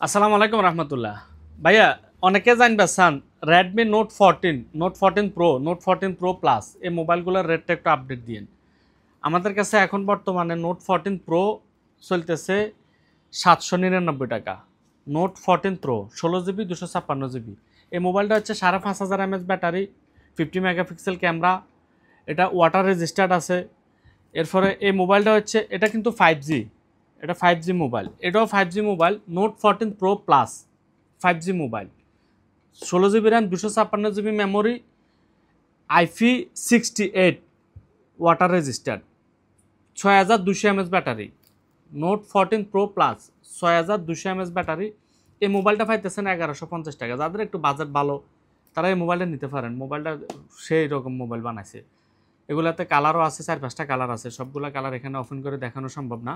আসসালামু আলাইকুম রহমতুল্লাহ। ভাইয়া অনেকে জানবে চান Redmi note 14 pro, note 14 pro plus এই মোবাইলগুলোর রেটটা একটু আপডেট দিন। আমাদের কাছে এখন বর্তমানে নোট 14 প্রো চলতেছে 799 টাকা। Note 14 pro 16 GB 256 GB. এই মোবাইলটা হচ্ছে 5500 mAh ব্যাটারি, 50 মেগাপিক্সেল ক্যামেরা, এটা ওয়াটার রেজিস্টার্ড আছে। এরপরে এই মোবাইলটা হচ্ছে এটা কিন্তু 5G, এটা 5G মোবাইল, এটাও 5G mobile. Note 14 pro plus 5G mobile, 16 GB RAM, 256 GB memory, IP68 water registered, 6200 mAh battery. Note 14 pro plus 6200 mAh battery. এই মোবাইলটা পাইতেছেন 1150 টাকা। যাদের একটু বাজেট ভালো তারা এই মোবাইলটা নিতে পারেন। মোবাইলটা সেই রকম মোবাইল বানাইছে। এগুলাতে কালারও আছে, 4-5টা কালার আছে। সবগুলা কালার এখানে ওপেন করে দেখানো সম্ভব না।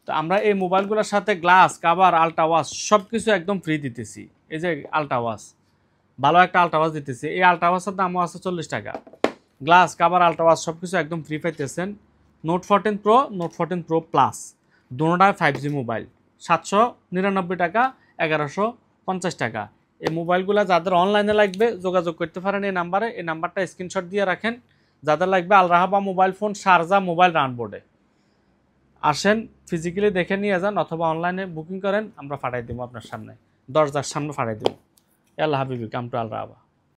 তো আমরা এই মোবাইলগুলোর সাথে গ্লাস, কাভার, আল্ট্রা ওয়াশ সব কিছু একদম ফ্রি দিতেছি। এই যে আল্ট্রা ওয়াশ, ভালো একটা আল্ট্রা ওয়াশ দিতেছি। এই আল্ট্রা ওয়াশের দামও আছে 40 টাকা। গ্লাস, কাভার, আল্ট্রা ওয়াশ সব কিছু একদম ফ্রি পাইতেছেন। Note 14 pro, note 14 pro plus দুটোটাই 5G মোবাইল, 799 টাকা, 1150 টাকা। এই মোবাইলগুলো যাদের অনলাইনে লাগবে যোগাযোগ করতে পারেন এই নাম্বারে। এই নাম্বারটা স্ক্রিনশট দিয়ে রাখেন। যাদের লাগবে আল রাহাবা মোবাইল ফোন, শারজা মোবাইল রানবোর্ডে আসেন, ফিজিক্যালি দেখে নিয়ে যান অথবা অনলাইনে বুকিং করেন, আমরা পাঠাই দেবো আপনার সামনে, দরজার সামনে পাঠাই দেবো। আল্লাহ হাবিবি, কাম টু আল রাহাবা।